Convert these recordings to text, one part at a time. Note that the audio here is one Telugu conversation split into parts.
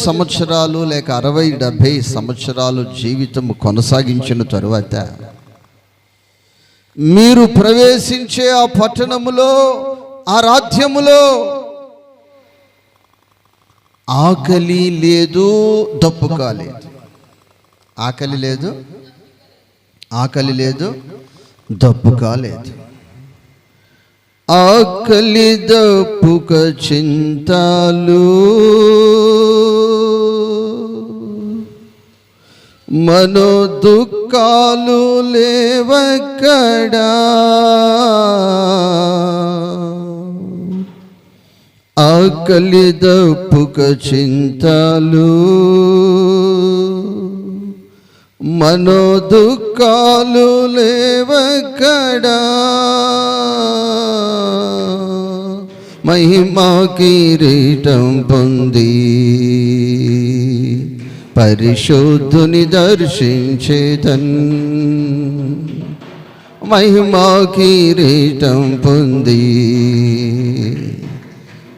సంవత్సరాలు లేక 60-70 సంవత్సరాలు జీవితం కొనసాగించిన తరువాత మీరు ప్రవేశించే ఆ పట్టణములో, ఆ రాజ్యములో ఆకలి లేదు, దప్పు కాలేదు. ఆకలి లేదు, ఆకలి లేదు, దప్పు కాలేదు. ఆకలి దప్పుక చింతలు మనో దుఃఖాలు లేవక్కడా. ఆకలి దప్పుక చింతలు మనో దుఃఖాలు లేవక్కడా. మహిమా కిరీటం పొంది పరిశుద్ధుని దర్శించేదన్. మహిమా కిరీటం పొంది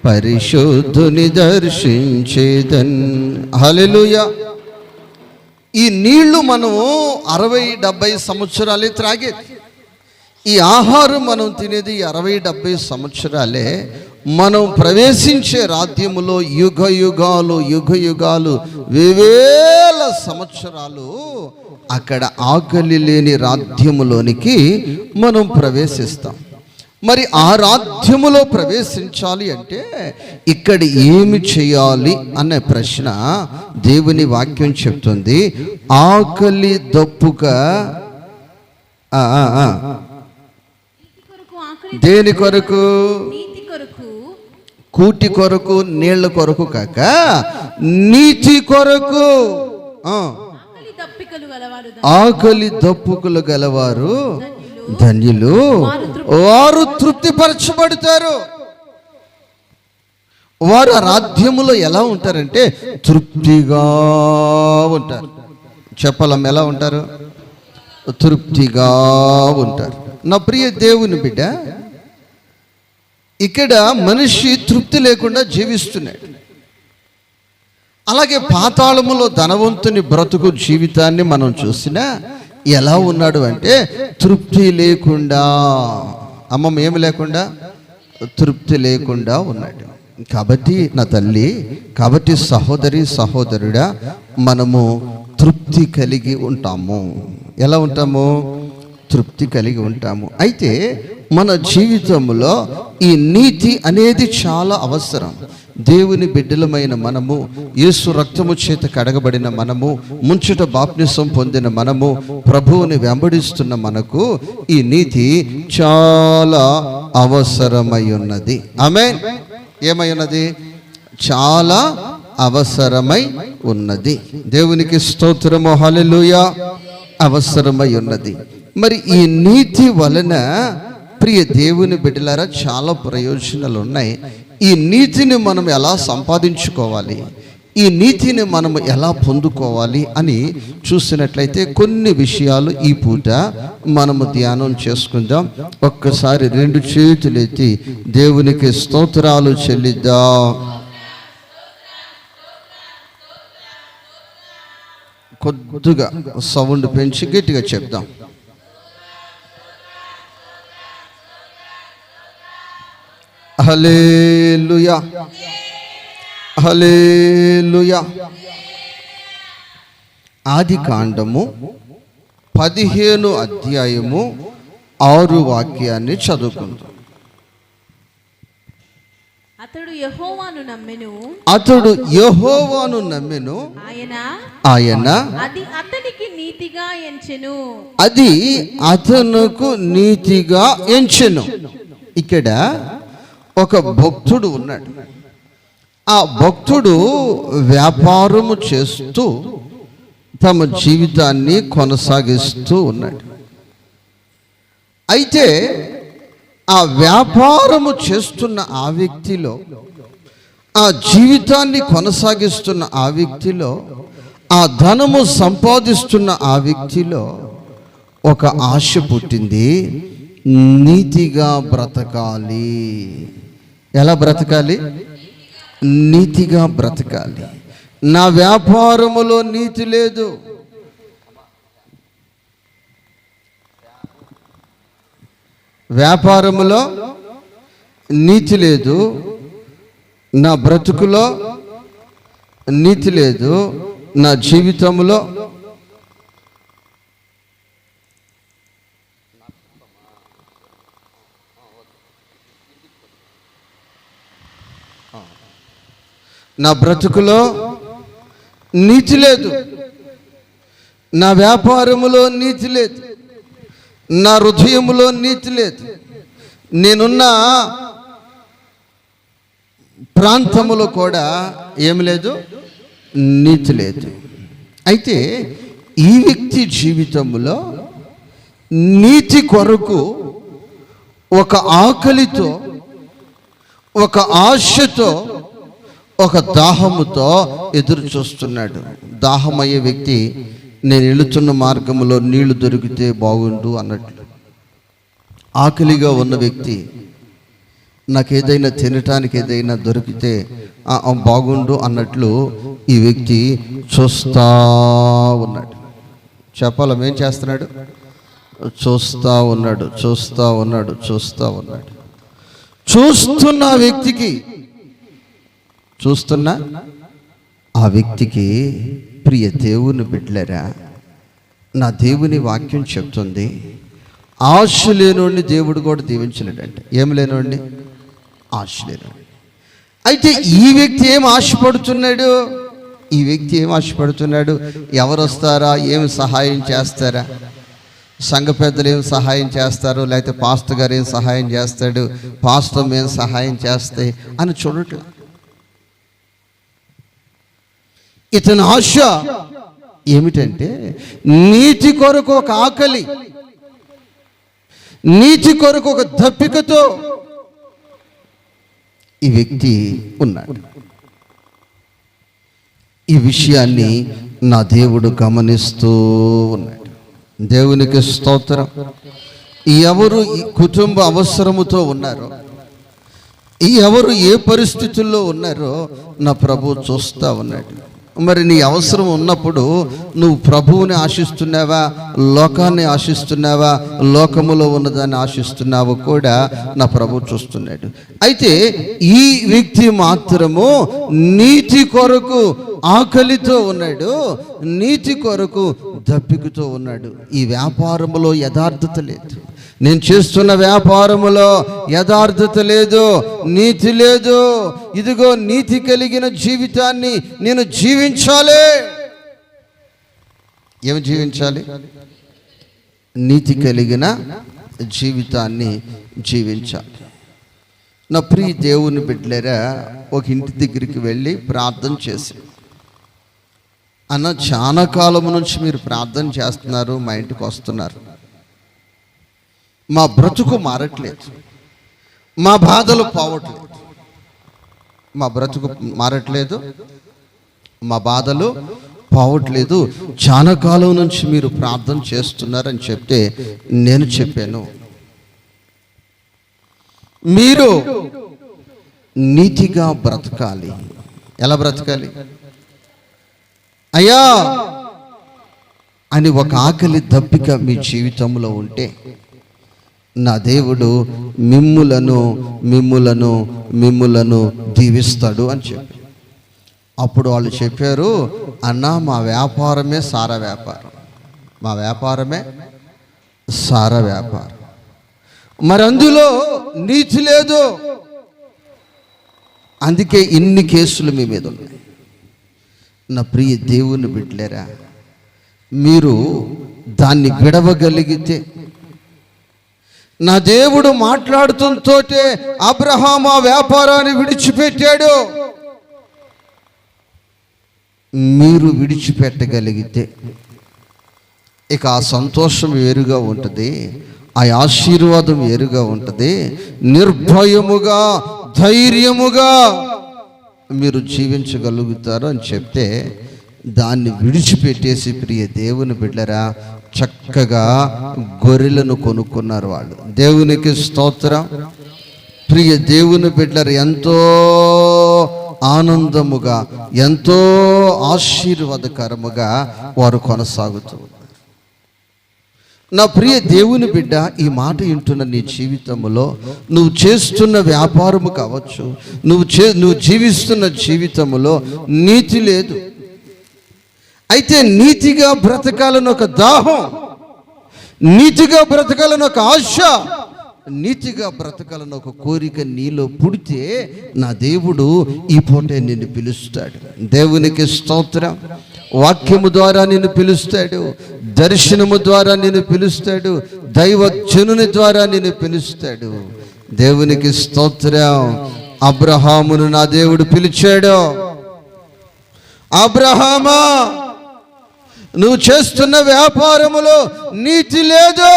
పరిశుద్ధుని దర్శించేదన్. హల్లెలూయా. ఈ నీళ్లు మనము 60-70 సంవత్సరాలే త్రాగేది. ఈ ఆహారం మనం తినేది 60-70 సంవత్సరాలే. మనం ప్రవేశించే రాజ్యములో యుగ యుగాలు వేవేల సంవత్సరాలు అక్కడ ఆకలి లేని రాజ్యములోనికి మనం ప్రవేశిస్తాం. మరి ఆ రాజ్యములో ప్రవేశించాలి అంటే ఇక్కడ ఏమి చేయాలి అనే ప్రశ్న దేవుని వాక్యం చెప్తుంది. ఆకలి దప్పుగా దేని కొరకు? కూటి కొరకు, నీళ్ల కొరకు కాక నీతి కొరకు. ఆకలి దప్పుకులు గలవారు ధన్యులు, వారు తృప్తిపరచబడతారు. వారు ఆ రాజ్యములో ఎలా ఉంటారంటే తృప్తిగా ఉంటారు. చెప్పలం ఎలా ఉంటారు? తృప్తిగా ఉంటారు. నా ప్రియ దేవుని బిడ్డ, ఇక్కడ మనిషి తృప్తి లేకుండా జీవిస్తున్నాడు. అలాగే పాతాళములో ధనవంతుని బ్రతుకు జీవితాన్ని మనం చూసినా ఎలా ఉన్నాడు అంటే తృప్తి లేకుండా. అమ్మమ్మ ఏమి లేకుండా? తృప్తి లేకుండా ఉన్నాడు. కాబట్టి నా తల్లి, కాబట్టి సహోదరి సహోదరుడా, మనము తృప్తి కలిగి ఉంటాము. ఎలా ఉంటాము? తృప్తి కలిగి ఉంటాము. అయితే మన జీవితంలో ఈ నీతి అనేది చాలా అవసరం. దేవుని బిడ్డలమైన మనము, యేసు రక్తము చేత కడగబడిన మనము, ముంచుట బాప్తిసం పొందిన మనము, ప్రభువుని వెంబడిస్తున్న మనకు ఈ నీతి చాలా అవసరమై ఉన్నది. ఆమేన్. ఏమై ఉన్నది? చాలా అవసరమై ఉన్నది. దేవునికి స్తోత్రము. హల్లెలూయా. అవసరమై ఉన్నది. మరి ఈ నీతి వలన ప్రియ దేవుని బిడ్డలారా చాలా ప్రయోజనాలు ఉన్నాయి. ఈ నీతిని మనం ఎలా సంపాదించుకోవాలి, ఈ నీతిని మనం ఎలా పొందుకోవాలి అని చూసినట్లయితే కొన్ని విషయాలు ఈ పూట మనము ధ్యానం చేసుకుందాం. ఒక్కసారి 2 చేతులు ఎత్తి దేవునికి స్తోత్రాలు చెల్లిద్దాం. కొద్దిగా సౌండ్ పెంచి గట్టిగా చెప్దాం. హల్లెలూయా, హల్లెలూయా. ఆది కాండము 15 అధ్యాయము 6 వాక్యాన్ని చదువుకుందాం. అతడు యెహోవాను నమ్మెను, ఆయన అది అతనికి నీతిగా ఎంచెను. అది అతనుకు నీతిగా ఎంచెను. ఇక్కడ ఒక భక్తుడు ఉన్నాడు. ఆ భక్తుడు వ్యాపారము చేస్తూ తమ జీవితాన్ని కొనసాగిస్తూ ఉన్నాడు. అయితే ఆ వ్యాపారము చేస్తున్న ఆ వ్యక్తిలో, ఆ జీవితాన్ని కొనసాగిస్తున్న ఆ వ్యక్తిలో, ఆ ధనము సంపాదిస్తున్న ఆ వ్యక్తిలో ఒక ఆశ పుట్టింది. నీతిగా బ్రతకాలి. ఎలా బ్రతకాలి? నీతిగా బ్రతకాలి. నా వ్యాపారములో నీతి లేదు. వ్యాపారములో నీతి లేదు, నా బ్రతుకులో నీతి లేదు, నా జీవితంలో నా బ్రతుకులో నీతి లేదు, నా వ్యాపారములో నీతి లేదు, నా హృదయములో నీతి లేదు, నేనున్న ప్రాంతములో కూడా ఏమి లేదు, నీతి లేదు. అయితే ఈ వ్యక్తి జీవితంలో నీతి కొరకు ఒక ఆకలితో, ఒక ఆశతో, ఒక దాహముతో ఎదురు చూస్తున్నాడు. దాహమయ్యే వ్యక్తి నేను వెళుతున్న మార్గంలో నీళ్లు దొరికితే బాగుండు అన్నట్లు, ఆకలిగా ఉన్న వ్యక్తి నాకు ఏదైనా తినటానికి ఏదైనా దొరికితే బాగుండు అన్నట్లు ఈ వ్యక్తి చూస్తూ ఉన్నాడు. చెప్పాలి, ఏం చేస్తున్నాడు? చూస్తూ ఉన్నాడు, చూస్తూ ఉన్నాడు, చూస్తూ ఉన్నాడు. చూస్తున్న వ్యక్తికి, చూస్తున్న ఆ వ్యక్తికి, ప్రియ దేవుని బిడ్డలారా, నా దేవుని వాక్యం చెప్తుంది, ఆశ లేనోడిని దేవుడు కూడా దీవించలేడంట. ఏం లేనోడిని? ఆశ లేనోడిని. అయితే ఈ వ్యక్తి ఏం ఆశపడుతున్నాడు? ఈ వ్యక్తి ఏం ఆశపడుతున్నాడు? ఎవరు వస్తారా, ఏమి సహాయం చేస్తారా, సంఘ పెద్దలు ఏం సహాయం చేస్తారు, లేకపోతే పాస్టర్ గారు ఏం సహాయం చేస్తాడు, పాస్టర్ ఏం సహాయం చేస్తాయి అని చూడట్లా. ఇతని ఆశ ఏమిటంటే నీతి కొరకు ఒక ఆకలి, నీతి కొరకు ఒక దప్పికతో ఈ వ్యక్తి ఉన్నాడు. ఈ విషయాన్ని నా దేవుడు గమనిస్తూ ఉన్నాడు. దేవునికి స్తోత్రం. ఎవరు ఈ కుటుంబ అవసరముతో ఉన్నారో, ఎవరు ఏ పరిస్థితుల్లో ఉన్నారో నా ప్రభు చూస్తూ ఉన్నాడు. మరి నీ అవసరం ఉన్నప్పుడు నువ్వు ప్రభువుని ఆశిస్తున్నావా, లోకాన్ని ఆశిస్తున్నావా, లోకములో ఉన్నదాన్ని ఆశిస్తున్నావో కూడా నా ప్రభు చూస్తున్నాడు. అయితే ఈ వ్యక్తి మాత్రము నీతి కొరకు ఆకలితో ఉన్నాడు, నీతి కొరకు దప్పికతో ఉన్నాడు. ఈ వ్యాపారములో యథార్థత లేదు, నేను చేస్తున్న వ్యాపారములో యథార్థత లేదు, నీతి లేదు. ఇదిగో నీతి కలిగిన జీవితాన్ని నేను జీవించాలి. ఏమి జీవించాలి? నీతి కలిగిన జీవితాన్ని జీవించాలి. నా ప్రియ దేవుని బిడ్డలారా, ఒక ఇంటి దగ్గరికి వెళ్ళి ప్రార్థన చేసి, అన్న చాలా కాలం నుంచి మీరు ప్రార్థన చేస్తున్నారు, మా ఇంటికి వస్తున్నారు, మా బ్రతుకు మారట్లేదు, మా బాధలు పోవట్లేదు, మా బ్రతుకు మారట్లేదు, మా బాధలు పోవట్లేదు, చాలా కాలం నుంచి మీరు ప్రార్థన చేస్తున్నారని చెప్తే నేను చెప్పాను, మీరు నీతిగా బ్రతకాలి. ఎలా బ్రతకాలి అయ్యా అని ఒక ఆకలి దప్పిక మీ జీవితంలో ఉంటే నా దేవుడు మిమ్ములను మిమ్ములను మిమ్ములను దీవిస్తాడు అని చెప్పి, అప్పుడు వాళ్ళు చెప్పారు, అన్నా మా వ్యాపారమే సారా వ్యాపారం, మా వ్యాపారమే సారా వ్యాపారం, మరి అందులో నీతి లేదు, అందుకే ఇన్ని కేసులు మీ మీద ఉన్నాయి. నా ప్రియ దేవుని బిడ్డలారా, మీరు దాన్ని విడవగలిగితే, నా దేవుడు మాట్లాడుతుంటే అబ్రహాము ఆ వ్యాపారాన్ని విడిచిపెట్టాడు, మీరు విడిచిపెట్టగలిగితే ఇక ఆ సంతోషం వేరుగా ఉంటుంది, ఆ ఆశీర్వాదం వేరుగా ఉంటుంది. నిర్భయముగా ధైర్యముగా మీరు జీవించగలుగుతారు అని చెప్తే దాన్ని విడిచిపెట్టేసి ప్రియ దేవుని బిడ్డరా చక్కగా గొర్రెలను కొనుక్కున్నారు వాళ్ళు. దేవునికి స్తోత్రం. ప్రియ దేవుని బిడ్డలు ఎంతో ఆనందముగా ఎంతో ఆశీర్వాదకరముగా వారు కొనసాగుతూ ఉన్నారు. నా ప్రియ దేవుని బిడ్డ, ఈ మాట వింటున్న నీ జీవితంలో నువ్వు చేస్తున్న వ్యాపారము కావచ్చు, నువ్వు జీవిస్తున్న జీవితంలో నీతి లేదు. అయితే నీతిగా బ్రతకాలని ఒక దాహం, నీతిగా బ్రతకాలని ఒక ఆశ, నీతిగా బ్రతకాలని ఒక కోరిక నీలో పుడితే నా దేవుడు ఈ పూటే నిన్ను పిలుస్తాడు. దేవునికి స్తోత్రం. వాక్యము ద్వారా నిన్ను పిలుస్తాడు, దర్శనము ద్వారా నిన్ను పిలుస్తాడు, దైవజనుని ద్వారా నిన్ను పిలుస్తాడు. దేవునికి స్తోత్రం. అబ్రహామును నా దేవుడు పిలిచాడు. అబ్రహామా, నువ్వు చేస్తున్న వ్యాపారములో నీతి లేదు,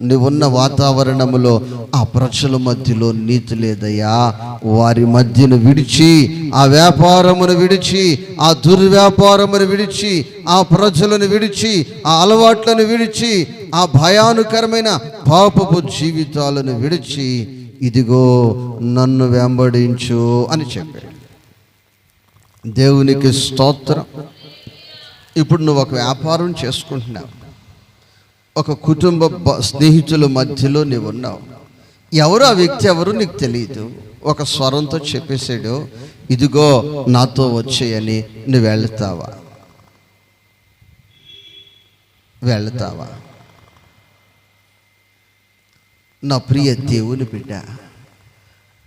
నువ్వున్న వాతావరణములో ఆ ప్రజల మధ్యలో నీతి లేదయ్యా. వారి మధ్యను విడిచి, ఆ వ్యాపారమును విడిచి, ఆ దుర్వ్యాపారమును విడిచి, ఆ ప్రజలను విడిచి, ఆ అలవాట్లను విడిచి, ఆ భయానకరమైన పాపపు జీవితాలను విడిచి, ఇదిగో నన్ను వెంబడించు అని చెప్పాడు. దేవునికి స్తోత్రం. ఇప్పుడు నువ్వు ఒక వ్యాపారం చేసుకుంటున్నావు, ఒక కుటుంబ స్నేహితుల మధ్యలో నీవు ఉన్నావు. ఎవరు ఆ వ్యక్తి ఎవరు నీకు తెలియదు. ఒక స్వరంతో చెప్పేసాడు, ఇదిగో నాతో వచ్చేయని. నువ్వు వెళ్తావా? నా ప్రియ దేవుని బిడ్డ,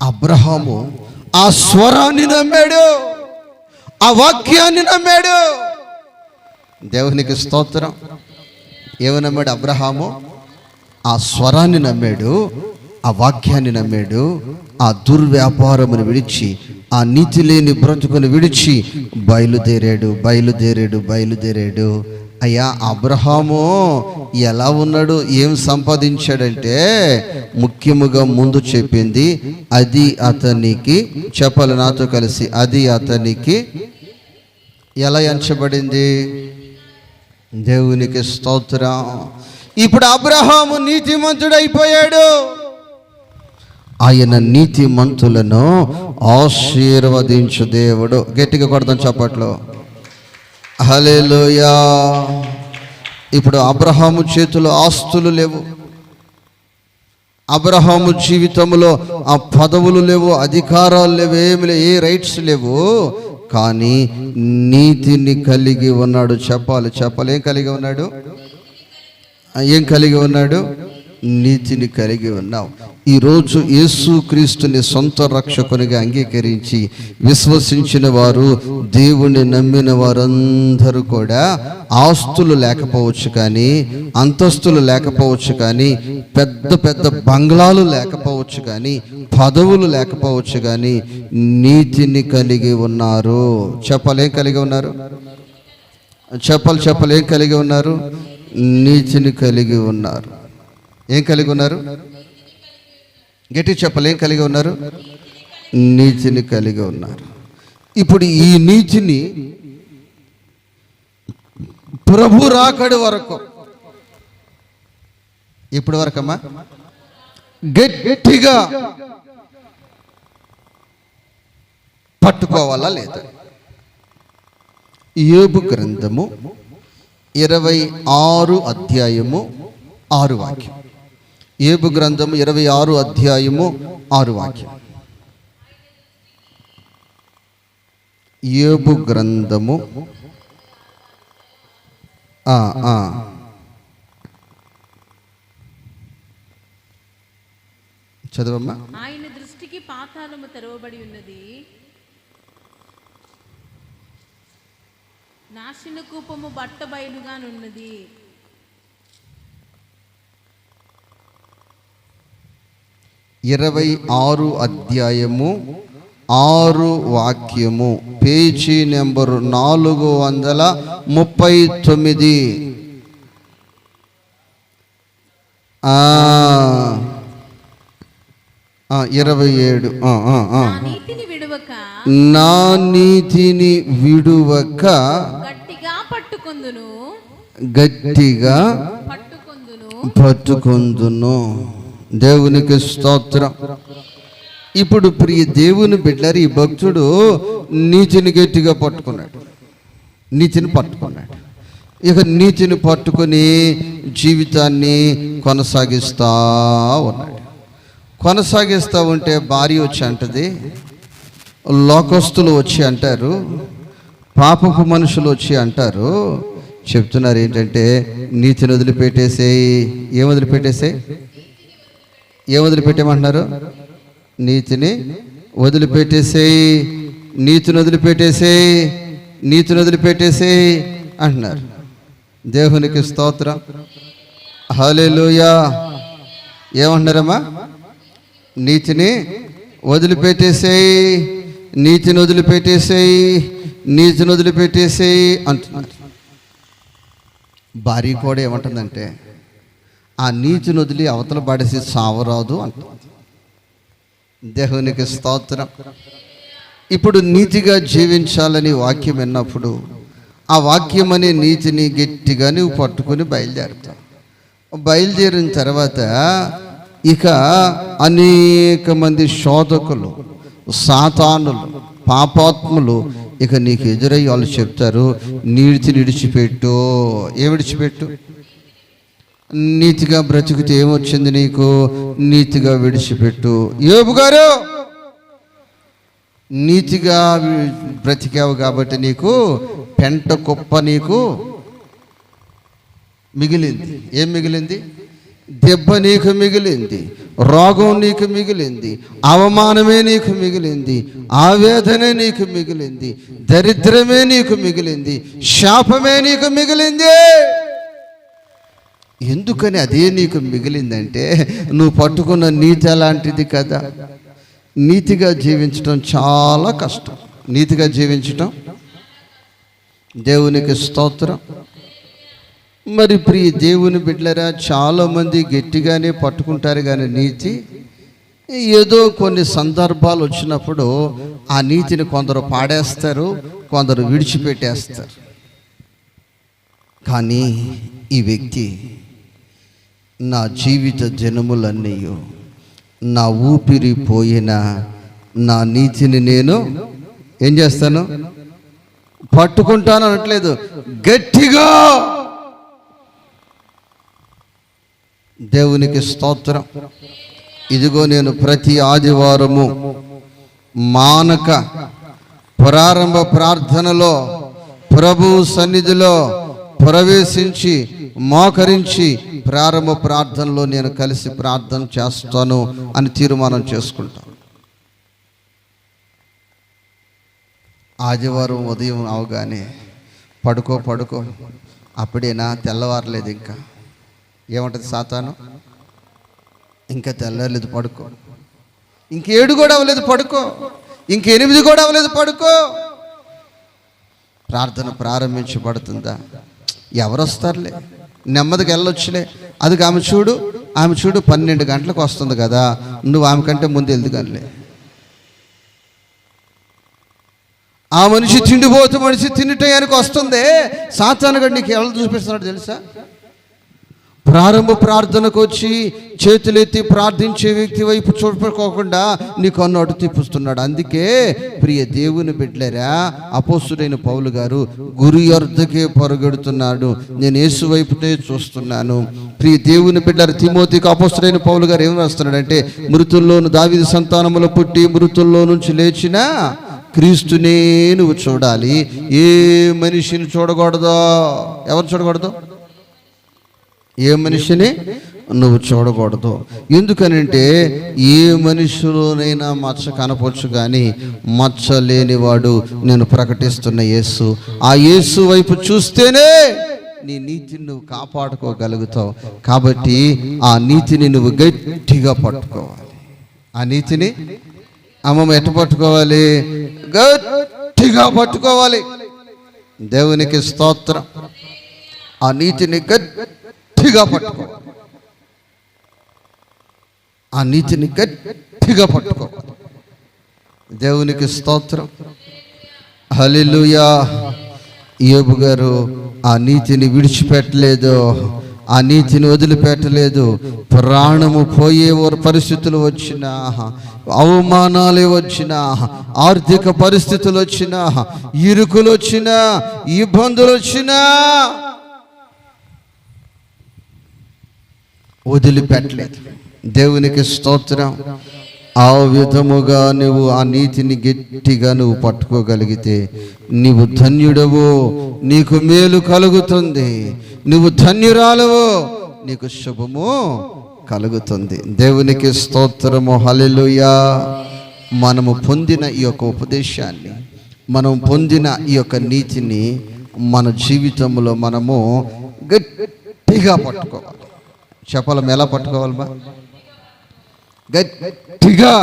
అబ్రహాము ఆ స్వరాన్ని నమ్మాడు, ఆ వాక్యాన్ని నమ్మాడు. దేవునికి స్తోత్రం. ఏమనమ్మాడు అబ్రహాము? ఆ స్వరాన్ని నమ్మాడు, ఆ వాక్యాన్ని నమ్మాడు. ఆ దుర్వ్యాపారమును విడిచి, ఆ నీతి లేని బ్రతుకును విడిచి బయలుదేరాడు. అయ్యా, అబ్రహాము ఎలా ఉన్నాడు, ఏం సంపాదించాడంటే, ముఖ్యముగా ముందు చెప్పింది, అది అతనికి, చెప్పాలి నాతో కలిసి, అది అతనికి ఎలా ఎంచబడింది? దేవునికి స్తోత్రం. ఇప్పుడు అబ్రహాము నీతిమంతుడైపోయాడు. ఆయన నీతిమంతులను ఆశీర్వదించు దేవుడు. గట్టిగా కొడదాం చప్పట్లో. హల్లెలూయా. ఇప్పుడు అబ్రహాము చేతిలో ఆస్తులు లేవు, అబ్రహాము జీవితంలో ఆ పదవులు లేవు, అధికారాలు లేవు, ఏమి లేవు, ఏ రైట్స్ లేవు. కానీ నీతిని కలిగి ఉన్నాడు. చెప్పాలి. ఏం కలిగి ఉన్నాడు? నీతిని కలిగి ఉన్నావు. ఈరోజు యేసుక్రీస్తుని సొంత రక్షకునిగా అంగీకరించి విశ్వసించిన వారు, దేవుణ్ణి నమ్మిన వారందరూ కూడా ఆస్తులు లేకపోవచ్చు కానీ, అంతస్తులు లేకపోవచ్చు కానీ, పెద్ద పెద్ద బంగ్లాలు లేకపోవచ్చు కానీ, పదవులు లేకపోవచ్చు కానీ, నీతిని కలిగి ఉన్నారు. చెప్పలేం కలిగి ఉన్నారు? చెప్పలేం కలిగి ఉన్నారు? నీతిని కలిగి ఉన్నారు. ఏం కలిగి ఉన్నారు? గట్టి చెప్పలేం కలిగి ఉన్నారు? నీతిని కలిగి ఉన్నారు. ఇప్పుడు ఈ నీతిని ప్రభు రాకడి వరకు, ఇప్పటి వరకమ్మా గట్టిగా పట్టుకోవాలా లేదా? యోబు గ్రంథము 26 అధ్యాయము 6 వాక్యం. యోబు గ్రంథము 26 అధ్యాయము 6 వాక్యం. యోబు గ్రంథము చదవమ్మా. ఆయన దృష్టికి పాతాళము తెరవబడి ఉన్నది, నాశన కూపము బట్టబయలుగానున్నది. 26 అధ్యాయము 6 వాక్యము, పేజీ నెంబరు 439. 27. నా నీతిని విడువక గట్టిగా పట్టుకొందును. దేవునికి స్తోత్రం. ఇప్పుడు ప్రియ దేవుని బిడ్డలారు, ఈ భక్తుడు నీతిని గట్టిగా పట్టుకున్నాడు, నీతిని పట్టుకున్నాడు. ఇక నీతిని పట్టుకొని జీవితాన్ని కొనసాగిస్తూ ఉన్నాడు. కొనసాగిస్తూ ఉంటే భార్య వచ్చి అంటది, లోకస్తులు వచ్చి అంటారు, పాపపు మనుషులు వచ్చి అంటారు, చెప్తున్నారు ఏంటంటే నీతిని వదిలిపెట్టేసేయి. ఏం వదిలిపెట్టేసేయి? ఏం వదిలిపెట్టేమంటున్నారు? నీతిని వదిలిపెట్టేసేయి, నీతిని వదిలిపెట్టేసేయి, నీతిని వదిలిపెట్టేసేయి అంటున్నారు. దేవునికి స్తోత్రం, హల్లెలూయా. ఏమంటున్నారమ్మా? నీతిని వదిలిపెట్టేసేయి, నీతిని వదిలిపెట్టేసేయి, నీతిని వదిలిపెట్టేసేయి అంటున్నారు. భార్య కూడా ఏమంటుందంటే ఆ నీతిని వదిలి అవతల పడేసి సావరాదు అంటుంది. దేవునికి స్తోత్రం. ఇప్పుడు నీతిగా జీవించాలని వాక్యం విన్నప్పుడు ఆ వాక్యం అనే నీతిని గట్టిగా నువ్వు పట్టుకొని బయలుదేరుతావు. బయలుదేరిన తర్వాత ఇక అనేక మంది శోధకులు, సాతానులు, పాపాత్ములు ఇక నీకు ఎదురయ్యి వాళ్ళు చెప్తారు, నీతిని విడిచిపెట్టు. ఏం విడిచిపెట్టు? నీతిగా బ్రతికితే ఏమొచ్చింది నీకు? నీతిగా విడిచిపెట్టు. యోబు గారు, నీతిగా బ్రతికావు కాబట్టి నీకు పెంట కుప్ప నీకు మిగిలింది. ఏం మిగిలింది? దెబ్బ నీకు మిగిలింది, రోగం నీకు మిగిలింది, అవమానమే నీకు మిగిలింది, ఆవేదనే నీకు మిగిలింది, దరిద్రమే నీకు మిగిలింది, శాపమే నీకు మిగిలింది. ఎందుకని అదే నీకు మిగిలిందంటే నువ్వు పట్టుకున్న నీతి అలాంటిది కదా. నీతిగా జీవించడం చాలా కష్టం. నీతిగా జీవించటం, దేవునికి స్తోత్రం. మరి ప్రియ దేవుని బిడ్డలారా, చాలామంది గట్టిగానే పట్టుకుంటారు కానీ నీతి ఏదో కొన్ని సందర్భాలు వచ్చినప్పుడు ఆ నీతిని కొందరు పాడేస్తారు, కొందరు విడిచిపెట్టేస్తారు. కానీ ఈ వ్యక్తి నా జీవిత జనములన్నీ, నా ఊపిరి పోయిన నా నీతిని నేను ఏం చేస్తాను? పట్టుకుంటాను అనట్లేదు, గట్టిగా. దేవునికి స్తోత్రం. ఇదిగో నేను ప్రతి ఆదివారము మానక ప్రారంభ ప్రార్థనలో ప్రభు సన్నిధిలో ప్రవేశించి మోకరించి ప్రారంభ ప్రార్థనలో నేను కలిసి ప్రార్థన చేస్తాను అని తీర్మానం చేసుకుంటాను. ఆదివారం ఉదయం అవగానే పడుకో అప్పుడేనా? తెల్లవారలేదు ఇంకా. ఏమంటుంది సాతాను? ఇంకా తెల్లలేదు, పడుకో. ఇంక 7 కూడా అవ్వలేదు, పడుకో. ఇంక 8 కూడా అవ్వలేదు, పడుకో. ప్రార్థన ప్రారంభించబడుతుందా? ఎవరు వస్తారులే, నెమ్మదిగా వెళ్ళొచ్చులే. అది ఆమె చూడు 12 గంటలకు వస్తుంది కదా, నువ్వు ఆమె కంటే ముందు వెళ్దు కానిలే. ఆ మనిషి తిండిపోతూ మనిషి తినటానికి వస్తుంది. సాతాను గడు నీకు ఎవరు చూపిస్తున్నాడు తెలుసా? ప్రారంభ ప్రార్థనకు వచ్చి చేతులెత్తి ప్రార్థించే వ్యక్తి వైపు చూడుకోకుండా నీకు అన్నట్టు తిప్పుస్తున్నాడు. అందుకే ప్రియ దేవుని బిడ్డలారా, అపోస్తుడైన పౌలు గారు గురి యొద్దకే పరుగెడుతున్నాడు, నేను యేసు వైపునే చూస్తున్నాను. ప్రియ దేవుని బిడ్డలారా, తిమోతికి అపోస్తుడైన పౌలు గారు ఏం రాస్తున్నాడంటే, మృతుల్లోను దావీదు సంతానములో పుట్టి మృతుల్లో నుంచి లేచిన క్రీస్తునే నువ్వు చూడాలి. ఏ మనిషిని చూడకూడదు. ఎవరు చూడకూడదు? ఏ మనిషిని నువ్వు చూడకూడదు. ఎందుకనంటే ఏ మనిషిలోనైనా మచ్చ కనపొచ్చు, కానీ మచ్చ లేనివాడు నేను ప్రకటిస్తున్న యేసు. ఆ యేసు వైపు చూస్తేనే నీ నీతిని నువ్వు కాపాడుకోగలుగుతావు. కాబట్టి ఆ నీతిని నువ్వు గట్టిగా పట్టుకోవాలి. ఆ నీతిని అమ్మమ్మ ఎట్ట పట్టుకోవాలి? గట్టిగా పట్టుకోవాలి. దేవునికి స్తోత్రం. ఆ నీతిని గట్టిగా పట్టుకోవాలి. ఆ నీతిని గట్టిగా పట్టుకోవాలి. దేవునికి స్తోత్రం, హల్లెలూయా. యోబు గారు ఆ నీతిని విడిచిపెట్టలేదు. ఆ నీతిని వదిలిపెట్టలేదు. ప్రాణము పోయే పరిస్థితులు వచ్చినా, అవమానాలు వచ్చినా, ఆర్థిక పరిస్థితులు వచ్చినా, ఇరుకులు వచ్చినా, ఇబ్బందులు వచ్చినా వదిలిపెట్టలేదు. దేవునికి స్తోత్రం. ఆ విధముగా నువ్వు ఆ నీతిని గట్టిగా నువ్వు పట్టుకోగలిగితే నీవు ధన్యుడవు, నీకు మేలు కలుగుతుంది. నువ్వు ధన్యురాలవు, నీకు శుభము కలుగుతుంది. దేవునికి స్తోత్రము. హల్లెలూయా. మనము పొందిన ఈ యొక్క ఉపదేశాన్ని, మనం పొందిన ఈ యొక్క నీతిని మన జీవితంలో మనము గట్టిగా పట్టుకోవాలి. చెప్పాలి, ఎలా పట్టుకోవాలమ్మా? గట్టిగా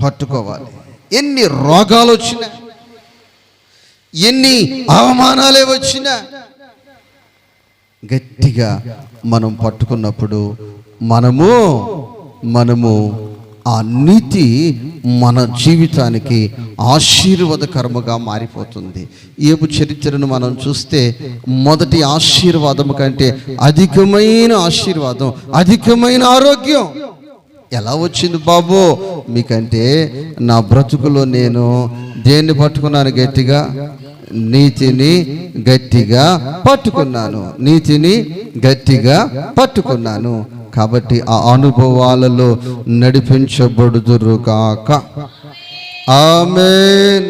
పట్టుకోవాలి. ఎన్ని రోగాలు వచ్చినా, ఎన్ని అవమానాలే వచ్చినా గట్టిగా మనం పట్టుకున్నప్పుడు మనము ఆ నీతి మన జీవితానికి ఆశీర్వాదకరముగా మారిపోతుంది. యోబు చరిత్రను మనం చూస్తే మొదటి ఆశీర్వాదం కంటే అధికమైన ఆశీర్వాదం, అధికమైన ఆరోగ్యం ఎలా వచ్చింది బాబు మీకంటే, నా బ్రతుకులో నేను దేన్ని పట్టుకున్నాను? గట్టిగా నీతిని గట్టిగా పట్టుకున్నాను, నీతిని గట్టిగా పట్టుకున్నాను. కాబట్టి ఆ అనుభవాలలో నడిపించబడుదురు కాక. ఆమేన్.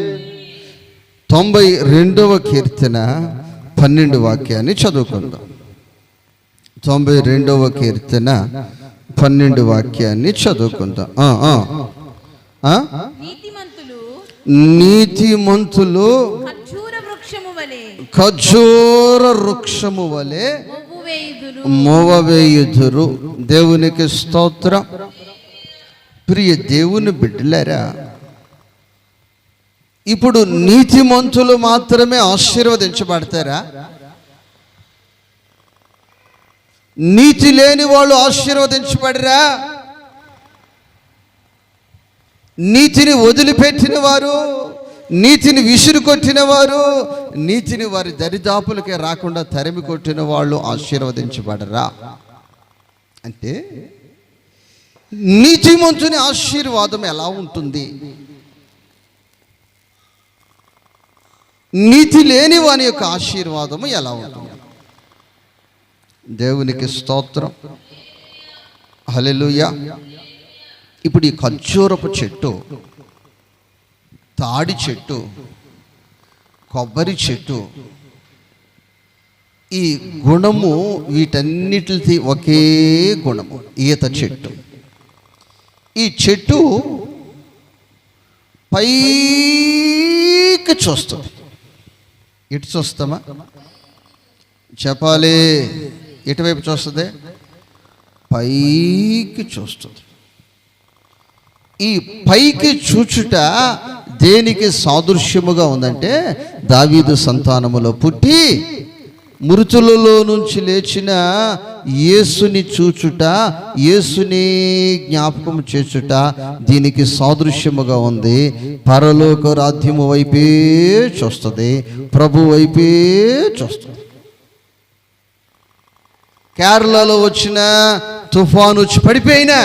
92వ కీర్తన 12 వాక్యాన్ని చదువుకుందాం. 92వ కీర్తన 12 వాక్యాన్ని చదువుకుందాం. నీతిమంతులు ఖర్జూర వృక్షము వలె మోవవేయుదురు. దేవునికి స్తోత్రం. ప్రియ దేవుని బిడ్డలారా, ఇప్పుడు నీతిమంతులు మాత్రమే ఆశీర్వదించబడతారా? నీతి లేని వాళ్ళు ఆశీర్వదించబడరా? నీతిని వదిలిపెట్టిన వారు, నీతిని విసురు కొట్టిన వారు, నీతిని వారి దరిదాపులకే రాకుండా తరిమి కొట్టిన వాళ్ళు ఆశీర్వదించబడరా? అంటే నీతిమంతుని ఆశీర్వాదం ఎలా ఉంటుంది? నీతి లేని వాని యొక్క ఆశీర్వాదము ఎలా ఉంటుంది? దేవునికి స్తోత్రం. హల్లెలూయా. ఇప్పుడు ఈ ఖర్జూరపు చెట్టు, తాడి చెట్టు, కొబ్బరి చెట్టు, ఈ గుణము వీటన్నిటిది ఒకే గుణము. ఈత చెట్టు, ఈ చెట్టు పైకి చూస్తుంది. ఇటు చూస్తామా? చెప్పాలి, ఎటువైపు చూస్తుంది? పైకి చూస్తుంది. ఈ పైకి చూచుట దేనికి సాదృశ్యముగా ఉందంటే, దావీదు సంతానములో పుట్టి మృతులలో నుంచి లేచిన యేసుని చూచుట, యేసుని జ్ఞాపకం చేచుట దీనికి సాదృశ్యముగా ఉంది. పరలోక రాజ్యము వైపే చూస్తుంది, ప్రభు వైపే చూస్తుంది. కేరళలో వచ్చిన తుఫాను వచ్చి పడిపోయినా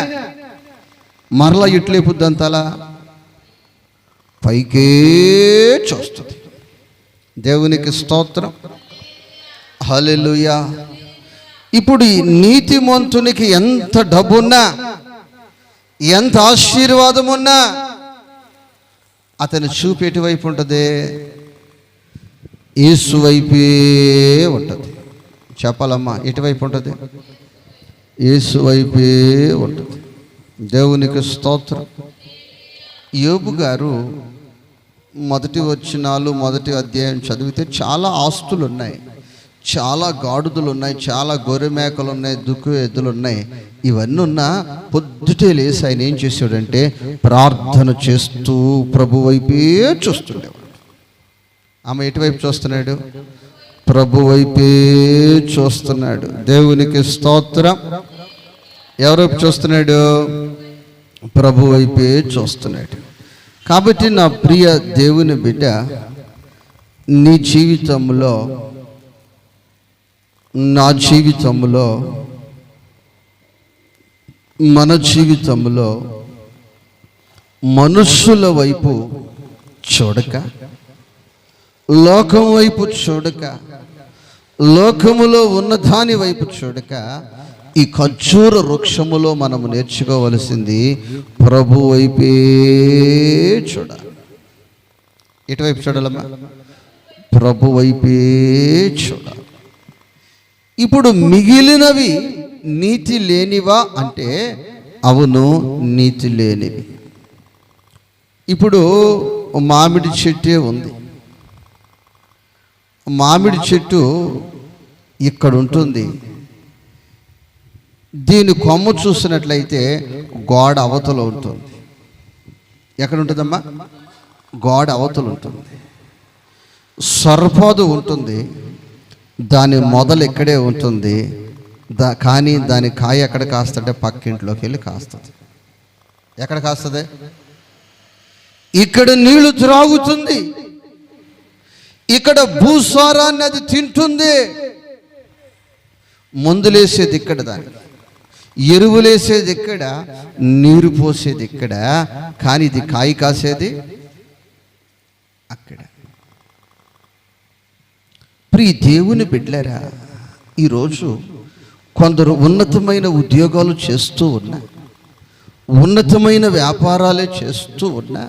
మరలా ఇట్లేపుద్దంతలా పైకే చూస్తుంది. దేవునికి స్తోత్రం. హల్లెలూయా. ఇప్పుడు ఈ నీతిమంతునికి ఎంత డబ్బున్నా, ఎంత ఆశీర్వాదం ఉన్నా అతని చూపు ఎటువైపు ఉంటుంది? యేసు వైపే ఉంటుంది. చెప్పాలమ్మా, ఎటువైపు ఉంటుంది? యేసు వైపే ఉంటుంది. దేవునికి స్తోత్రం. యోబు గారు మొదటి వచనాలు, మొదటి అధ్యాయం చదివితే చాలా ఆస్తులు ఉన్నాయి, చాలా గాడుదలు ఉన్నాయి, చాలా గొర్రె మేకలు ఉన్నాయి, దుక్కు ఎద్దులు ఉన్నాయి. ఇవన్నీ ఉన్నా పొద్దుటే లేసి ఆయన ఏం చేశాడంటే ప్రార్థన చేస్తూ ప్రభు వైపే చూస్తుండేవాడు. ఆమె ఎటువైపు చూస్తున్నాడు? ప్రభు వైపే చూస్తున్నాడు. దేవునికి స్తోత్రం. ఎవరైపు చూస్తున్నాడు? ప్రభు వైపే చూస్తున్నాడు. కాబట్టి నా ప్రియ దేవుని బిడ్డ, నీ జీవితంలో నా జీవితంలో, మన జీవితంలో మనుష్యుల వైపు చూడక, లోకం వైపు చూడక, లోకములో ఉన్నదాని వైపు చూడక, ఈ ఖర్జూర వృక్షములో మనము నేర్చుకోవలసింది ప్రభు వైపే చూడాలి. ఎటువైపు చూడాలమ్మా? ప్రభు వైపే చూడాలి. ఇప్పుడు మిగిలినవి నీతి లేనివా అంటే అవును, నీతి లేనివి. ఇప్పుడు మామిడి చెట్టే ఉంది. మామిడి చెట్టు ఇక్కడ ఉంటుంది. దీని కొమ్మ చూసినట్లయితే గోడ అవతల ఉంటుంది. ఎక్కడ ఉంటుందమ్మా? గోడ అవతల ఉంటుంది. సర్పాదు ఉంటుంది, దాని మొదలు ఇక్కడే ఉంటుంది. కానీ దాని కాయ ఎక్కడ కాస్తుంటే పక్కింట్లోకి వెళ్ళి కాస్తుంది. ఎక్కడ కాస్తుంది? ఇక్కడ నీళ్లు త్రాగుతుంది, ఇక్కడ భూసారాన్ని అది తింటుంది. మందులేసేది ఇక్కడ, దానికి ఎరువులేసేది ఇక్కడ, నీరు పోసేది ఇక్కడ, కానీ ఇది కాయ కాసేది అక్కడ. ప్రియ దేవుని బిడ్డలారా, ఈరోజు కొందరు ఉన్నతమైన ఉద్యోగాలు చేస్తూ ఉన్నా, ఉన్నతమైన వ్యాపారాలే చేస్తూ ఉన్నా,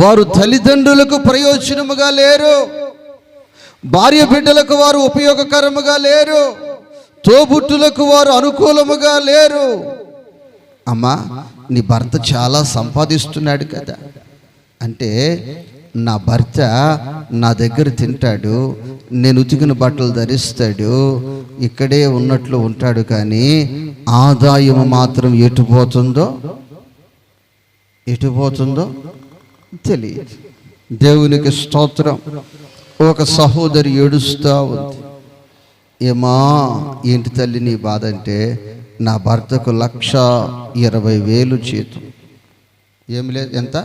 వారు తల్లిదండ్రులకు ప్రయోజనముగా లేరు, భార్య బిడ్డలకు వారు ఉపయోగకరముగా లేరు, తోబుట్టులకు వారు అనుకూలముగా లేరు. అమ్మా, నీ భర్త చాలా సంపాదిస్తున్నాడు కదా అంటే, నా భర్త నా దగ్గర తింటాడు, నేను ఉతికిన బట్టలు ధరిస్తాడు, ఇక్కడే ఉన్నట్లు ఉంటాడు, కానీ ఆదాయం మాత్రం ఎటు పోతుందో తెలియదు. దేవునికి స్తోత్రం. ఒక సహోదరి ఏడుస్తూ ఉంది. ఏమా, ఏంటి తల్లి నీ బాధ అంటే, నా భర్తకు 1,20,000 జీతం. ఏమి లేదు, ఎంత?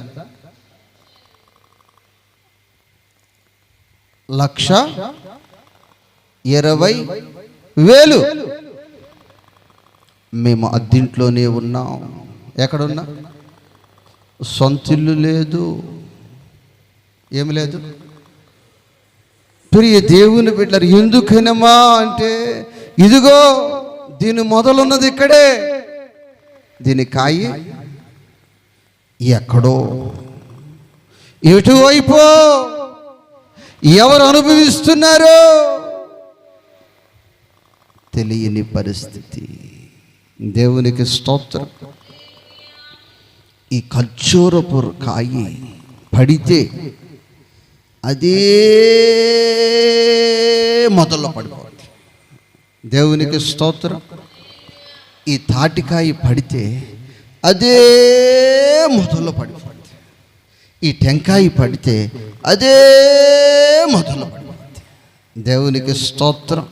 1,20,000. మేము అద్దింట్లోనే ఉన్నాం. ఎక్కడున్నా? సొంతిల్లు లేదు, ఏమి లేదు. ప్రియ దేవుని బిడ్డలారా, ఎందుకనమ్మా అంటే, ఇదిగో దీని మొదలున్నది ఇక్కడే, దీని కాయ ఎక్కడో, ఎటువైపు ఎవరు అనుభవిస్తున్నారో తెలియని పరిస్థితి. దేవునికి స్తోత్రం. ఈ ఖర్జూరపు కాయ పడితే అదే మొదల్లో పడిపోతుంది. దేవునికి స్తోత్రం. ఈ తాటికాయ పడితే అదే మొదల్లో పడిపోతుంది. ఈ టెంకాయ పడితే అదే మొదల్లో పడిపోతుంది. దేవునికి స్తోత్రం.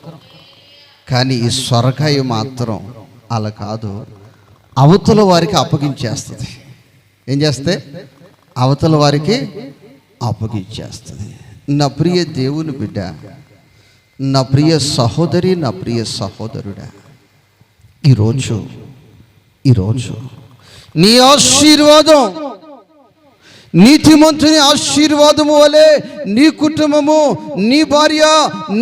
కానీ ఈ సొరకాయ మాత్రం అలా కాదు, అవతల వారికి అప్పగించేస్తుంది. ఏం చేస్తే? అవతల వారికి అప్పగించేస్తుంది. నా ప్రియ దేవుని బిడ్డ, నా ప్రియ సహోదరి, నా ప్రియ సహోదరుడా, ఈరోజు నీ ఆశీర్వాదం, నీతిమంతుని ఆశీర్వాదము వలె నీ కుటుంబము, నీ భార్య,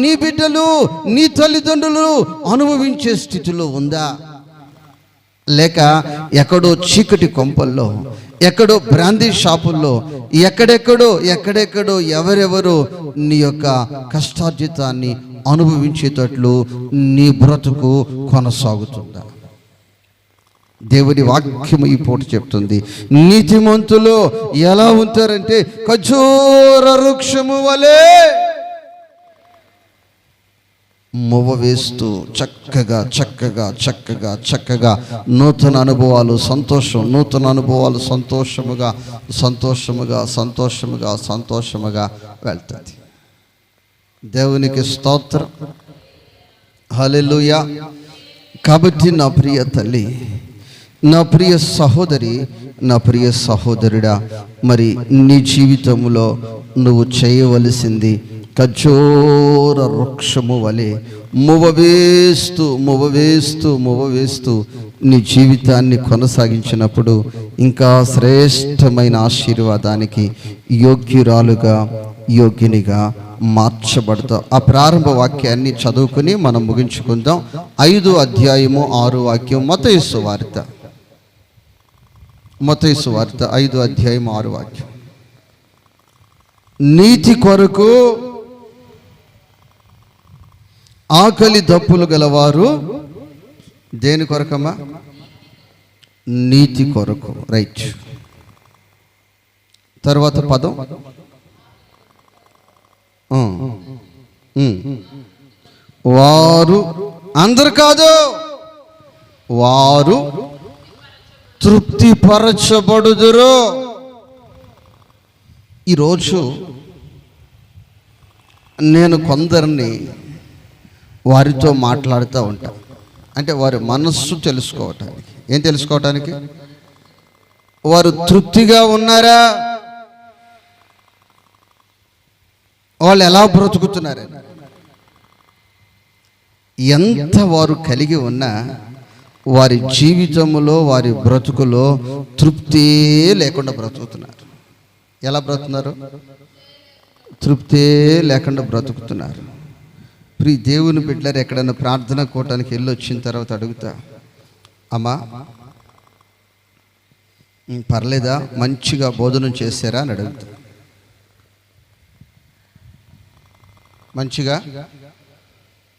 నీ బిడ్డలు, నీ తల్లిదండ్రులు అనుభవించే స్థితిలో ఉందా? లేక ఎక్కడో చీకటి కొంపల్లో, ఎక్కడో బ్రాందీ షాపుల్లో, ఎక్కడెక్కడో ఎవరెవరో నీ యొక్క కష్టార్జితాన్ని అనుభవించేటట్లు నీ బ్రతుకు కొనసాగుతుందా? దేవుని వాక్యము ఈ పూట చెప్తుంది, నీతిమంతులు ఎలా ఉంటారంటే ఖర్జూర వృక్షము వలె మువ్వ వేస్తూ చక్కగా నూతన అనుభవాలు, సంతోషముగా వెళ్తుంది. దేవునికి స్తోత్రం. హల్లెలూయా. కాబట్టి నా ప్రియ తల్లి, నా ప్రియ సహోదరి, నా ప్రియ సహోదరుడా, మరి నీ జీవితంలో నువ్వు చేయవలసింది ఖర్జూర వృక్షము వలె మువ్వవేస్తూ నీ జీవితాన్ని కొనసాగించినప్పుడు ఇంకా శ్రేష్టమైన ఆశీర్వాదానికి యోగ్యునిగా మార్చబడతావు. ఆ ప్రారంభ వాక్యాన్ని చదువుకుని మనం ముగించుకుందాం. 5వ అధ్యాయము 6వ వాక్యం. మత్తయి సువార్త 5వ అధ్యాయం 6వ వాక్యం. నీతి కొరకు ఆకలి దప్పులు గలవారు, దేని కొరకమ్మా? నీతి కొరకు. రైట్. తర్వాత పదం వారు, అందరు కాదు, వారు తృప్తిపరచబడుదురు. ఈరోజు నేను కొందరిని వారితో మాట్లాడుతూ ఉంటాను. అంటే వారి మనస్సు తెలుసుకోవటానికి. ఏం తెలుసుకోవటానికి? వారు తృప్తిగా ఉన్నారా, వాళ్ళు ఎలా బ్రతుకుతున్నారని. ఎంత వారు కలిగి ఉన్నా వారి జీవితంలో, వారి బ్రతుకులో తృప్తే లేకుండా బ్రతుకుతున్నారు. ఎలా బ్రతుకుతున్నారు? తృప్తే లేకుండా బ్రతుకుతున్నారు. ప్రియ దేవుని బిడ్డలారా, ఎక్కడైనా ప్రార్థన కూటానికి వెళ్ళి వచ్చిన తర్వాత అడుగుతా, అమ్మా పర్లేదా, మంచిగా భోజనం చేశారా అని అడుగుతా. మంచిగా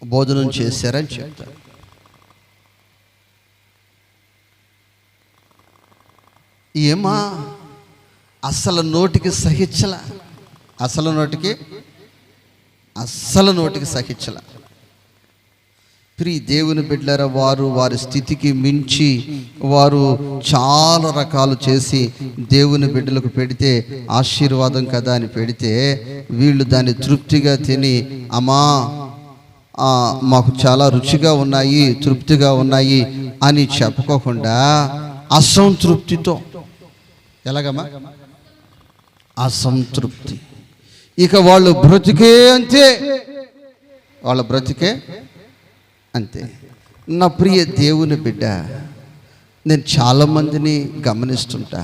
భోజనం చేశారని చెప్తా. ఏమా అసలు నోటికి సహించల, అసలు నోటికి సహించల. ప్రియ దేవుని బిడ్డలారా, వారి స్థితికి మించి వారు చాలా రకాలు చేసి దేవుని బిడ్డలకు పెడితే ఆశీర్వాదం కదా అని పెడితే వీళ్ళు దాన్ని తృప్తిగా తిని, అమ్మా మాకు చాలా రుచిగా ఉన్నాయి, తృప్తిగా ఉన్నాయి అని చెప్పుకోకుండా అసంతృప్తితో, ఎలాగమ్మా? అసంతృప్తి. ఇక వాళ్ళు బ్రతికే అంతే, వాళ్ళ బ్రతికే అంతే. నా ప్రియ దేవుని బిడ్డ, నేను చాలామందిని గమనిస్తుంటా.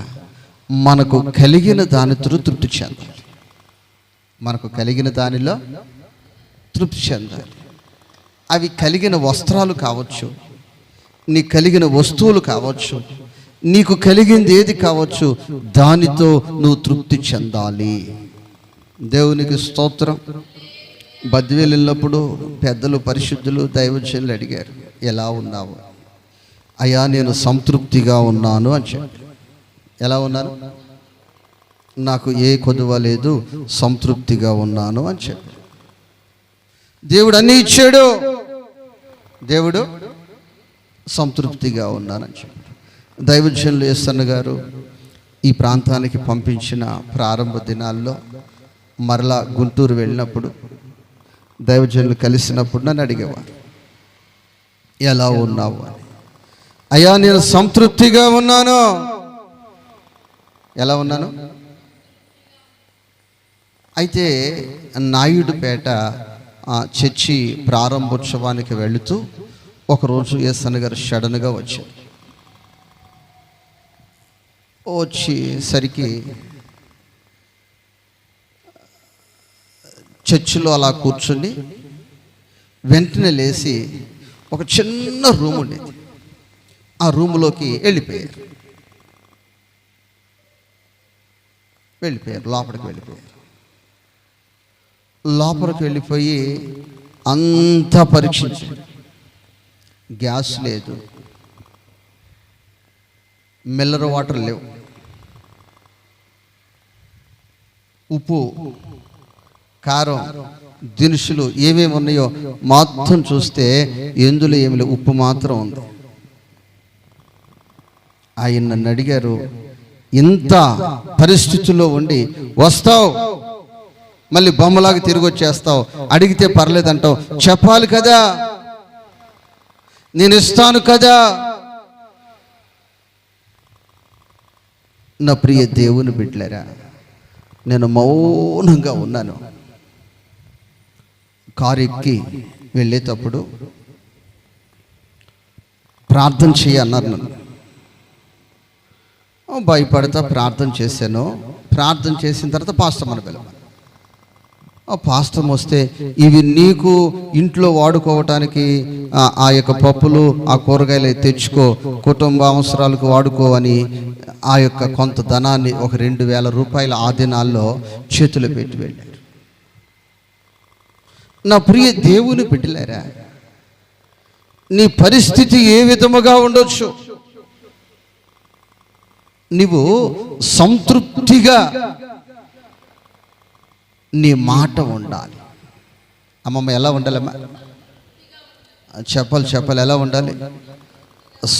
మనకు కలిగిన దానితో తృప్తి చెందాలి. మనకు కలిగిన దానిలో తృప్తి చెందాలి. అవి కలిగిన వస్త్రాలు కావచ్చు, నీకు కలిగిన వస్తువులు కావచ్చు, నీకు కలిగింది ఏది కావచ్చు, దానితో నువ్వు తృప్తి చెందాలి. దేవునికి స్తోత్రం. బద్వేలు వెళ్ళినప్పుడు పెద్దలు, పరిశుద్ధులు, దైవజనులు అడిగారు, ఎలా ఉన్నావు? అయ్యా నేను సంతృప్తిగా ఉన్నాను అని చెప్పి. ఎలా ఉన్నాను? నాకు ఏ కొదువ లేదు, సంతృప్తిగా ఉన్నాను అని చెప్పి. దేవుడు అన్నీ ఇచ్చాడు, దేవుడు సంతృప్తిగా ఉన్నానని చెప్పి. దైవజనులు యేసన్న గారు ఈ ప్రాంతానికి పంపించిన ప్రారంభ దినాల్లో మరలా గుంటూరు వెళ్ళినప్పుడు దైవజనులు కలిసినప్పుడు నన్ను అడిగేవారు, ఎలా ఉన్నావు అని. అయ్యా నేను సంతృప్తిగా ఉన్నాను. ఎలా ఉన్నాను? అయితే నాయుడుపేట చర్చి ప్రారంభోత్సవానికి వెళుతూ ఒకరోజు యేసన్న గారు సడన్గా వచ్చారు. వచ్చేసరికి చర్చిలో అలా కూర్చుని వెంటనే లేచి ఒక చిన్న రూమ్ ఉండేది, ఆ రూములోకి వెళ్ళిపోయారు. లోపలికి వెళ్ళిపోయి అంతా పరీక్షించారు. గ్యాస్ లేదు, మిల్లర్ వాటర్ లేవు, ఉప్పు, కారం, దినుసులు ఏమేమి ఉన్నాయో మొత్తం చూస్తే ఎందులో ఏమి లేవు, ఉప్పు మాత్రం ఉంది. ఆయన నన్ను అడిగారు, ఇంత పరిస్థితుల్లో ఉండి వస్తావు, మళ్ళీ బొమ్మలాగా తిరిగి వచ్చేస్తావు, అడిగితే పర్లేదంటావు, చెప్పాలి కదా, నేను ఇస్తాను కదా. నా ప్రియ దేవుని బిడ్డలారా, నేను మౌనంగా ఉన్నాను. కారు ఎక్కి వెళ్ళేటప్పుడు ప్రార్థన చేయి అన్నారు నన్ను. భయపడతా ప్రార్థన చేశాను. ప్రార్థన చేసిన తర్వాత పాస్టర్ మన పిల్లలు ఆ పాస్టర్ వస్తే ఇవి నీకు ఇంట్లో వాడుకోవటానికి ఆ యొక్క పప్పులు ఆ కూరగాయలు తెచ్చుకో, కుటుంబ అవసరాలకు వాడుకో అని ఆ యొక్క కొంత ధనాన్ని ఒక 2,000 రూపాయలు ఆ దినాల్లో చేతులు పెట్టి వెళ్ళారు. నా ప్రియ దేవుని బిడ్డలారా, నీ పరిస్థితి ఏ విధముగా ఉండొచ్చు, నీవు సంతృప్తిగా నీ మాట ఉండాలి. అమ్మమ్మ ఎలా ఉండాలమ్మా? చెప్పాలి ఎలా ఉండాలి?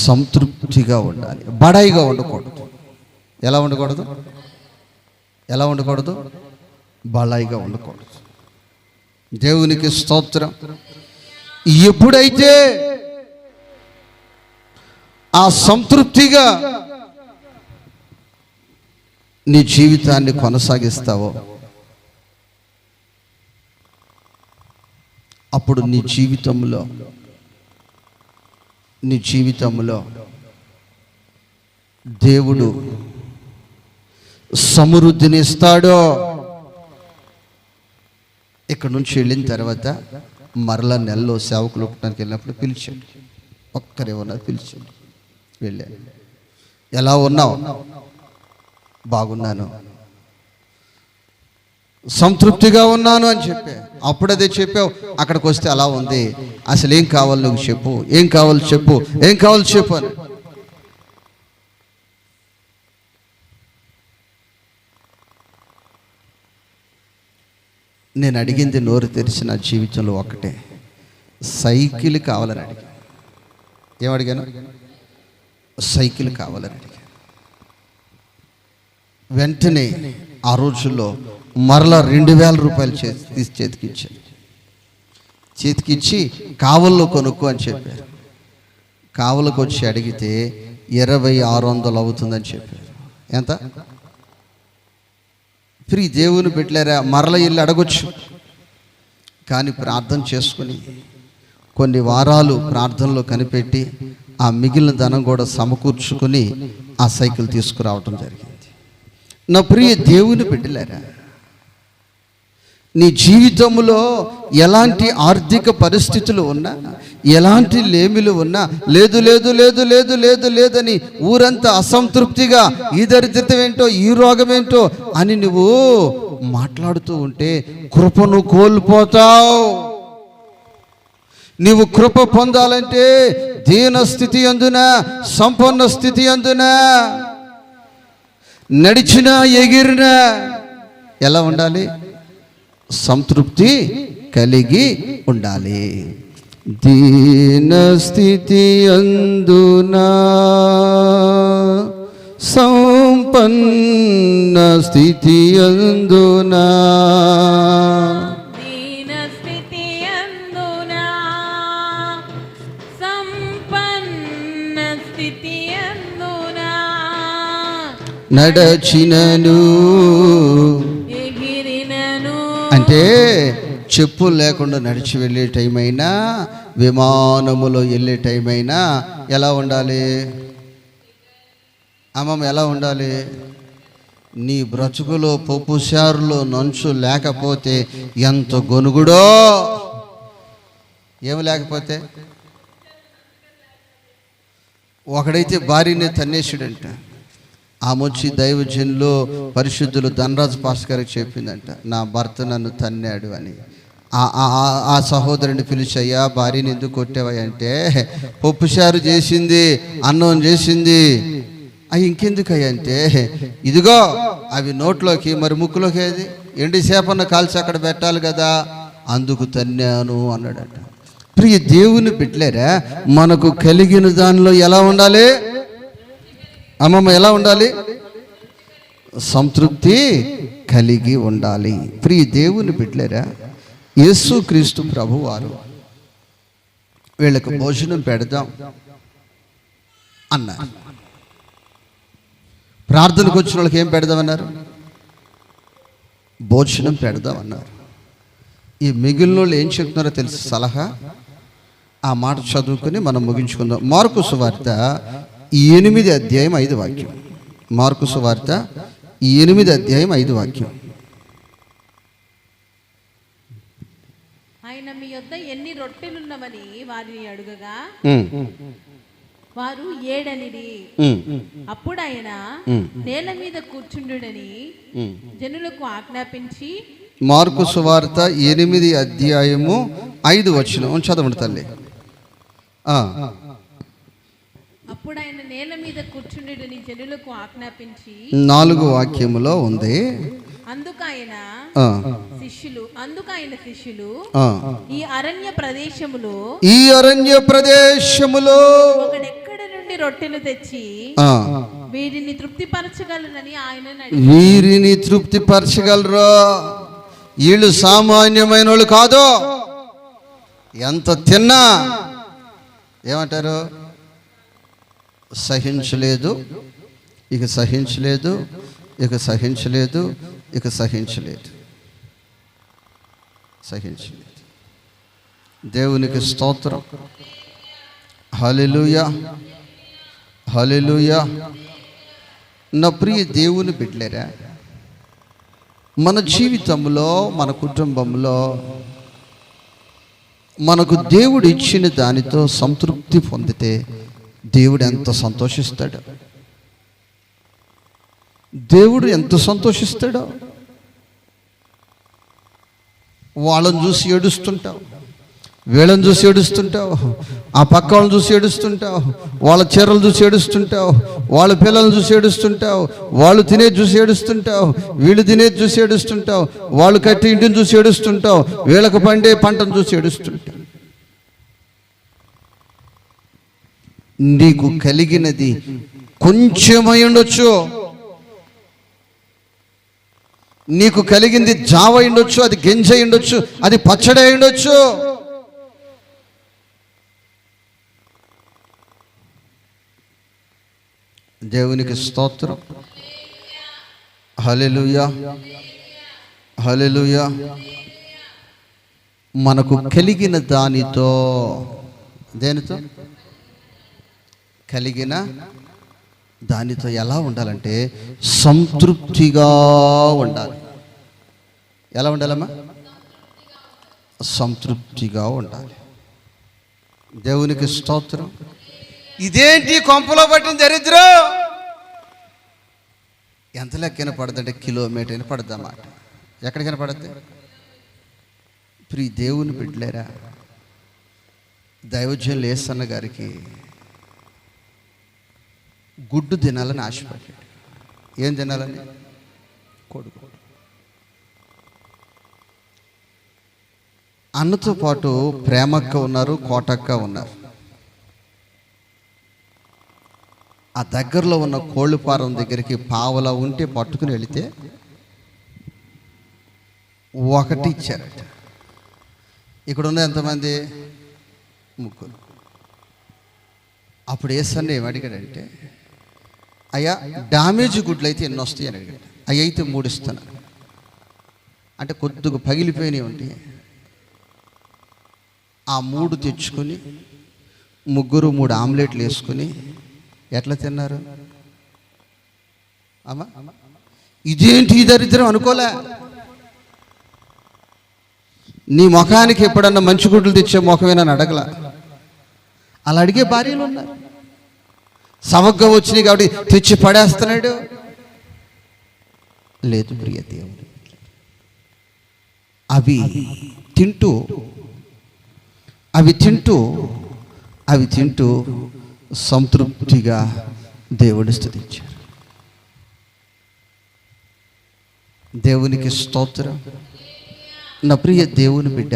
సంతృప్తిగా ఉండాలి, బడాయిగా ఉండకూడదు. ఎలా ఉండకూడదు? బడాయిగా ఉండకూడదు. దేవునికి స్తోత్రం. ఎప్పుడైతే ఆ సంతృప్తిగా నీ జీవితాన్ని కొనసాగిస్తావో అప్పుడు నీ జీవితంలో దేవుడు సమృద్ధిని ఇస్తాడో. ఇక్కడ నుంచి వెళ్ళిన తర్వాత మరలా నెలలో సేవకులు ఒక్కడానికి వెళ్ళినప్పుడు పిలిచాడు. ఒక్కరేమన్నా పిలిచాడు. వెళ్ళాను. ఎలా ఉన్నావు? బాగున్నాను, సంతృప్తిగా ఉన్నాను అని చెప్పా. అప్పుడదే చెప్పావు. అక్కడికి వస్తే అలా ఉంది. అసలు ఏం కావాలి నువ్వు చెప్పు, ఏం కావాలి చెప్పు అని. నేను అడిగింది నోరు తెరిచిన జీవితంలో ఒకటే, సైకిల్ కావాలని అడిగాను. ఏమడిగాను? సైకిల్ కావాలని అడిగాను. వెంటనే ఆ రోజుల్లో మరలా 2,000 రూపాయలు చేతికిచ్చి కావల్లో కొనుక్కో అని చెప్పారు. కావలకు వచ్చి అడిగితే 2,600 అవుతుందని చెప్పారు. ఎంత? ఫ్రీ. దేవుని పెట్టలేరా? మరల ఇల్లు అడగొచ్చు. కానీ ప్రార్థన చేసుకుని కొన్ని వారాలు ప్రార్థనలో కనిపెట్టి ఆ మిగిలిన ధనం కూడా సమకూర్చుకుని ఆ సైకిల్ తీసుకురావటం జరిగింది. నా ప్రియ దేవుని బిడ్డలారా, నీ జీవితంలో ఎలాంటి ఆర్థిక పరిస్థితులు ఉన్నా, ఎలాంటి లేమిలు ఉన్నా, లేదని ఊరంతా అసంతృప్తిగా ఈ దరిద్రత ఏంటో, ఈ రోగం ఏంటో అని నువ్వు మాట్లాడుతూ ఉంటే కృపను కోల్పోతావు. నీవు కృప పొందాలంటే దీన స్థితి అందున, సంపన్న స్థితి అందున, నడిచినా ఎగిరినా ఎలా ఉండాలి? సంతృప్తి కలిగి ఉండాలి. దీన స్థితి అందునా, సంపన్న స్థితి అందునా, దీన స్థితి అందునా, సంపన్న స్థితి అందునా, నడచినను అంటే చెప్పులు లేకుండా నడిచి వెళ్ళే టైం అయినా, విమానములో వెళ్ళే టైం అయినా ఎలా ఉండాలి? అమ్మమ్మ ఎలా ఉండాలి? నీ బ్రతుకులో పప్పుసారులో నంచు లేకపోతే ఎంత గొనుగుడో. ఏమి లేకపోతే? ఒకడైతే భార్యని తన్నేసాడంట. ఆమె వచ్చి దైవజనులు పరిశుద్ధులు ధనరాజు పాస్టర్ గారికి చెప్పిందంట, నా భర్త నన్ను తన్నాడు అని. ఆ సహోదరుని పిలిచయ్యా, భార్యని ఎందుకు కొట్టావా అంటే, పప్పుచారు చేసింది, అన్నం చేసింది. ఇంకెందుకయ్యా అంటే, ఇదిగో అవి నోట్లోకి, మరి ముక్కులోకి ఏది ఎండి చేపన్న కాల్చి అక్కడ పెట్టాలి కదా, అందుకు తన్నాను అన్నాడట. ప్రియ దేవుని బిడ్డలారా, మనకు కలిగిన దానిలో ఎలా ఉండాలి? అమ్మమ్మ ఎలా ఉండాలి? సంతృప్తి కలిగి ఉండాలి. ప్రియ దేవుని బిడ్డలారా, యేసుక్రీస్తు ప్రభువారు వీళ్ళకు భోజనం పెడదాం అన్నారు. ప్రార్థనకు వచ్చిన వాళ్ళకి ఏం పెడదామన్నారు? భోజనం పెడదాం అన్నారు. ఈ మిగిలిన వాళ్ళు ఏం చెప్తున్నారో తెలుసు సలహా. ఆ మాట చదువుకుని మనం ముగించుకుందాం. మార్కు సువార్త 8 వాక్యం. మార్కు సువార్త 8:5. ఆయన మీ యొద్ద ఎన్ని రొట్టెలున్నవని వారిని అడుగగా వారు 7 అనిరి. అప్పుడు ఆయన నేల మీద కూర్చుండుడని జనులకు ఆజ్ఞాపించి. మార్కు సువార్త 8:5 చదవండి తల్లి. అప్పుడు ఆయన నేల మీద కూర్చుండుడని జనులకు ఆజ్ఞాపించి 4 వాక్యములో ఉంది. అందుకు ఆయన శిష్యులు ఈ అరణ్య ప్రదేశములో ఒకడెక్కడ నుండి రొట్టెలు తెచ్చి వీరిని తృప్తిపరచగలరని వీరిని తృప్తిపరచగలరా? వీళ్ళు సామాన్యమైన వాళ్ళు కాదు. ఎంత తిన్నా ఏమంటారు? సహించలేదు, ఇక సహించలేదు, ఇక సహించలేదు, ఇక సహించలేదు, సహించలేదు. దేవునికి స్తోత్రం. హల్లెలూయా, హల్లెలూయా. నా ప్రియ దేవుని బిడ్డలారా, మన జీవితంలో, మన కుటుంబంలో మనకు దేవుడు ఇచ్చిన దానితో సంతృప్తి పొందితే దేవుడు ఎంత సంతోషిస్తాడో, దేవుడు ఎంత సంతోషిస్తాడో. వాళ్ళని చూసి ఏడుస్తుంటావు, వీళ్ళని చూసి ఏడుస్తుంటావు, ఆ పక్క వాళ్ళని చూసి ఏడుస్తుంటావు, వాళ్ళ చీరలు చూసి ఏడుస్తుంటావు, వాళ్ళ పిల్లల్ని చూసి ఏడుస్తుంటావు, వాళ్ళు తినేది చూసి ఏడుస్తుంటావు, వీళ్ళు తినేది చూసి ఏడుస్తుంటావు, వాళ్ళు కట్టి ఇంటిని చూసి ఏడుస్తుంటావు, వీళ్ళకు పండే పంటను చూసి ఏడుస్తుంటావు. నీకు కలిగినది కొంచెమై ఉండొచ్చు, నీకు కలిగింది జావ ఉండొచ్చు, అది గింజ ఉండొచ్చు, అది పచ్చడి ఉండొచ్చు. దేవునికి స్తోత్రం. హల్లెలూయా, హల్లెలూయా. మనకు కలిగిన దానితో, దేనితో కలిగిన దానితో ఎలా ఉండాలంటే సంతృప్తిగా ఉండాలి. ఎలా ఉండాలమ్మా? సంతృప్తిగా ఉండాలి. దేవునికి స్తోత్రం. ఇదేంటి కొంపలో పట్టిన దరిద్రం? ఎంత లెక్కన పడుతుంటే కిలోమీటర్ పడుద్దన్నమాట. ఎక్కడికైనా పడుద్ది. ప్రియ దేవుని బిడ్డలేరా, దైవజనులు యేసన్న గారికి గుడ్డు తినాలని ఆశపడ్డాడు. ఏం తినాలని? కొడుకు. అన్నతో పాటు ప్రేమక్క ఉన్నారు, కోటక్క ఉన్నారు. ఆ దగ్గరలో ఉన్న కోళ్ళుపారం దగ్గరికి పావలా ఉంటే పట్టుకుని వెళితే ఒకటి ఇచ్చారట. ఇక్కడ ఉన్న ఎంతమంది? 3. అప్పుడు యేసన్న ఏమి అడిగాడంటే, అయ్యా డామేజ్ గుడ్లు అయితే ఎన్ని వస్తాయి అని అడిగాడు. అవి అయితే 3 ఇస్తాను అంటే కొద్దిగా పగిలిపోయినవి ఉంటాయి. ఆ 3 తెచ్చుకొని 3 ఆమ్లెట్లు వేసుకొని ఎట్లా తిన్నారు అమ్మా? ఇదేంటి ఈ దరిద్రం అనుకోలే. నీ ముఖానికి ఎప్పుడన్నా మంచి గుడ్లు తెచ్చే ముఖమేనా అడగల. అలా అడిగే భార్యలు ఉన్నారు. సవగ్గా వచ్చినాయి కాబట్టి తెచ్చి పడేస్తున్నాడు. లేదు ప్రియ దేవుడు, అవి తింటూ సంతృప్తిగా దేవుని స్తుతించారు. దేవునికి స్తోత్రం. నా ప్రియ దేవుని బిడ్డ,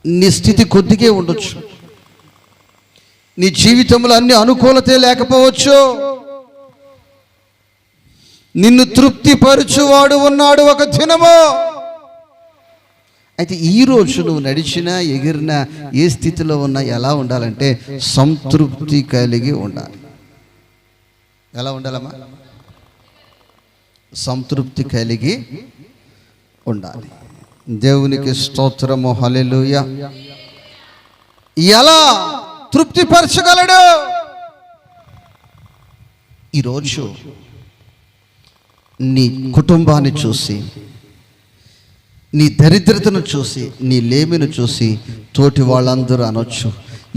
నీ స్థితి కొద్దిగే ఉండొచ్చు, నీ జీవితంలో అన్ని అనుకూలతే లేకపోవచ్చు. నిన్ను తృప్తిపరచువాడు ఉన్నాడు ఒక దినము. అయితే ఈరోజు నువ్వు నడిచినా ఎగిరినా ఏ స్థితిలో ఉన్నా ఎలా ఉండాలంటే సంతృప్తి కలిగి ఉండాలి. ఎలా ఉండాలమ్మా? సంతృప్తి కలిగి ఉండాలి. దేవునికి స్తోత్రము, హల్లెలూయా. ఎలా తృప్తిపరచగలడు? ఈరోజు నీ కుటుంబాన్ని చూసి, నీ దరిద్రతను చూసి, నీ లేమిని చూసి తోటి వాళ్ళందరూ అనొచ్చు,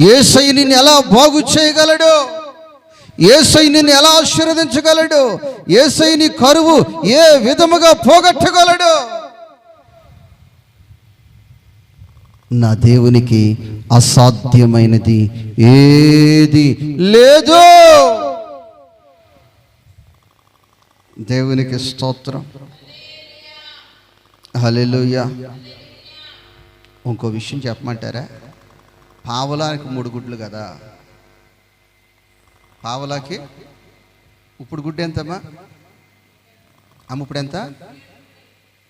యేసయ్య నిన్ను ఎలా బాగు చేయగలడు, యేసయ్య నిన్ను ఎలా ఆశీర్వదించగలడు, యేసయ్య నీ కరువు ఏ విధముగా పోగొట్టగలడు. నా దేవునికి అసాధ్యమైనది ఏది లేదు. దేవునికి స్తోత్రం, హల్లెలూయా. ఇంకో విషయం చెప్పమంటారా? పావలాకి 3 గుడ్లు కదా, పావలాకి ఇప్పుడు గుడ్డు ఎంతమ్మా? అమ్మ ఇప్పుడు ఎంత?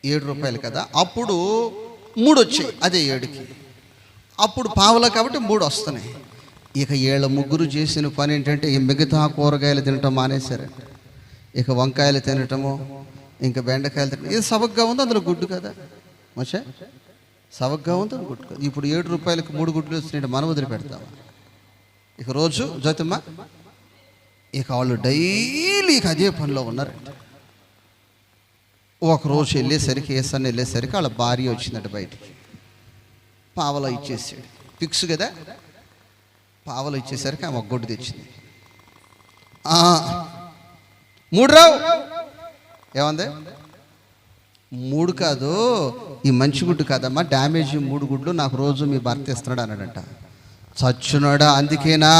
7 రూపాయలు కదా. అప్పుడు 3 వచ్చాయి, అదే 7కి. అప్పుడు పావలా కాబట్టి 3 వస్తున్నాయి. ఇక వీళ్ళ ముగ్గురు చేసిన పని ఏంటంటే ఈ మిగతా కూరగాయలు తినటం మానేశారంట. ఇక వంకాయలు తినటము, ఇంకా బెండకాయలు తినటం. ఇది సవగ్గా ఉంది, అందులో గుడ్డు కదా మచ్చా, సవగ్గా ఉంది, గుడ్డు కదా. ఇప్పుడు 7 రూపాయలకు 3 గుడ్లు వచ్చినట్టు మనం వదిలి పెడతాం. ఇక రోజు జ్యోతిమ్మ, ఇక వాళ్ళు డైలీ ఇక అదే పనిలో ఉన్నారంట. ఒకరోజు వెళ్ళేసరికి, ఏసన్న వెళ్ళేసరికి వాళ్ళ భార్య వచ్చిందట బయటికి. పావలా ఇచ్చేసాడు, ఫిక్స్ కదా. పావలా ఇచ్చేసరికి ఆమె ఒక గుడ్డు తెచ్చింది. 3 రావు ఏమంది? 3 కాదు, ఈ మంచి గుడ్డు కాదమ్మా, డ్యామేజ్ 3 గుడ్లు నాకు రోజు మీ భర్త ఇస్తున్నాడు అన్నాడంట. చచ్చున్నాడా? అందుకేనా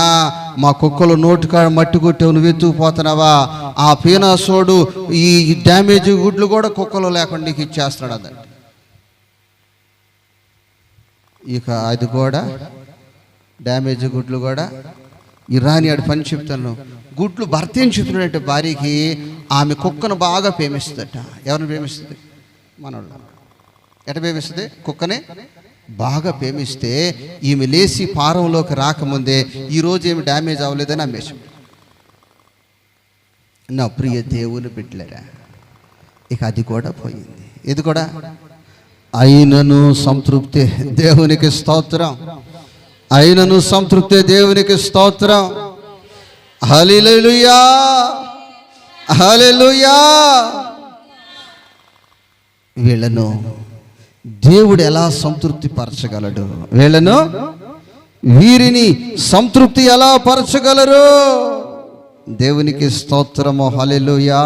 మా కుక్కలు నోటికాడ మట్టి కొట్టావు, నువ్వు ఎత్తుకుపోతున్నావా? ఆ పీనాసోడు ఈ డ్యామేజ్ గుడ్లు కూడా కుక్కలు లేకుండా నీకు ఇచ్చేస్తున్నాడు అదండి. ఇక అది కూడా డ్యామేజ్ గుడ్లు కూడా ఈ రాని ఆడు పని చెప్తాను. గుడ్లు భర్త ఏం చెప్తున్నాడంటే భార్యకి, ఆమె కుక్కను బాగా ప్రేమిస్తుందట. ఎవరిని ప్రేమిస్తుంది? మనోళ్ళు. ఎట ప్రేమిస్తుంది? కుక్కనే బాగా ప్రేమిస్తే ఈమె లేచి పారంలోకి రాకముందే ఈరోజు ఏమి డ్యామేజ్ అవ్వలేదని అమ్మేశాం. నా ప్రియ దేవుని బిడ్డలారా, ఇక అది కూడా పోయింది. ఇది కూడా అయినను సంతృప్తి. దేవునికి స్తోత్రం. అయినను సంతృప్తి. దేవునికి స్తోత్రం. హల్లెలూయా, హల్లెలూయా. వీళ్ళను దేవుడు ఎలా సంతృప్తి పరచగలడు? వీరిని సంతృప్తి ఎలా పరచగలరు? దేవునికి స్తోత్రము, హల్లెలూయా.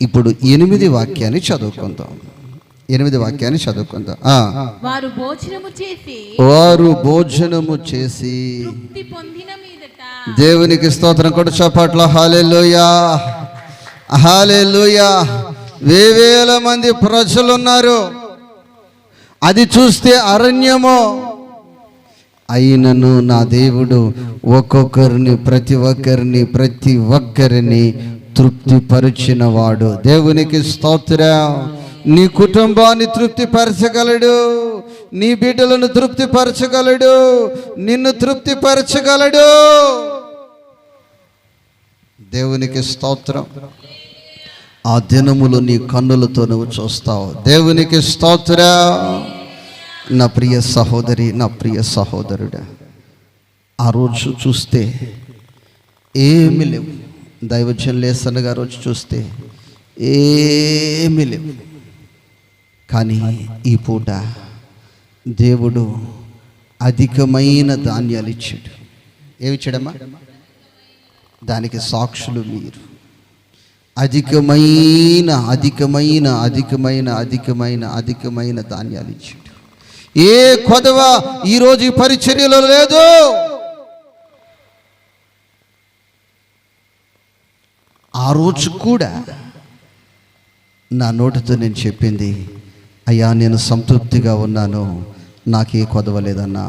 ఇప్పుడు 8 వాక్యాన్ని చదువుకుందాం. 8 వాక్యాన్ని చదువుకుందాం. వారు భోజనము చేసి తృప్తి పొందిన మీదట. దేవునికి స్తోత్రం కూడా చప్పట్ల. హల్లెలూయా, హల్లెలూయా. వేవేల మంది ప్రజలు ఉన్నారు. అది చూస్తే అరణ్యము. అయినను నా దేవుడు ప్రతి ఒక్కరిని తృప్తిపరిచిన వాడు. దేవునికి స్తోత్రం. నీ కుటుంబాన్ని తృప్తిపరచగలడు, నీ బిడ్డలను తృప్తిపరచగలడు, నిన్ను తృప్తిపరచగలడు. దేవునికి స్తోత్రం. ఆ దినములు నీ కన్నులతో నువ్వు చూస్తావు. దేవునికి స్తోత్రం. నా ప్రియ సహోదరి, నా ప్రియ సహోదరుడా, ఆ రోజు చూస్తే ఏమీ లేవు. దైవజనులు యేసన్న గారు రోజు చూస్తే ఏమీ లేవు. కానీ ఈ పూట దేవుడు అధికమైన ధాన్యాలు ఇచ్చాడు. ఏమిచ్చాడమ్మా? దానికి సాక్షులు మీరు. అధికమైన ధాన్యాలు ఇచ్చాడు. ఏ కొదవ ఈరోజు ఈ పరిచర్యలో లేదు. ఆ రోజు కూడా నా నోటితో నేను చెప్పింది, అయ్యా నేను సంతృప్తిగా ఉన్నాను, నాకే కొదవలేదన్నా.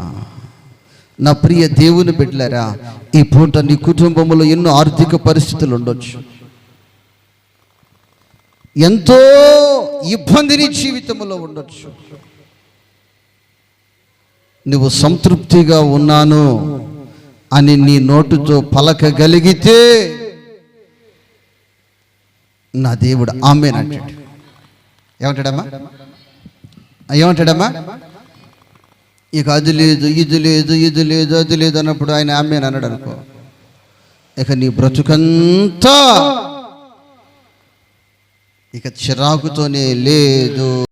నా ప్రియ దేవుని బిడ్డలారా, ఈ పూట నీ కుటుంబంలో ఎన్నో ఆర్థిక పరిస్థితులు ఉండొచ్చు, ఎంతో ఇబ్బందిని జీవితంలో ఉండొచ్చు. నువ్వు సంతృప్తిగా ఉన్నాను అని నీ నోటితో పలకగలిగితే నా దేవుడు ఆమేన్ అంటాడు. ఏమంటాడమ్మా? ఏమంటాడమ్మా? ఇక అది లేదు, ఇది లేదు, ఇది లేదు, అది లేదు అన్నప్పుడు ఆయన ఆమెను అన్నాడు అనుకో, ఇక నీ బ్రతుకంతా ఇక చిరాకుతోనే లేదు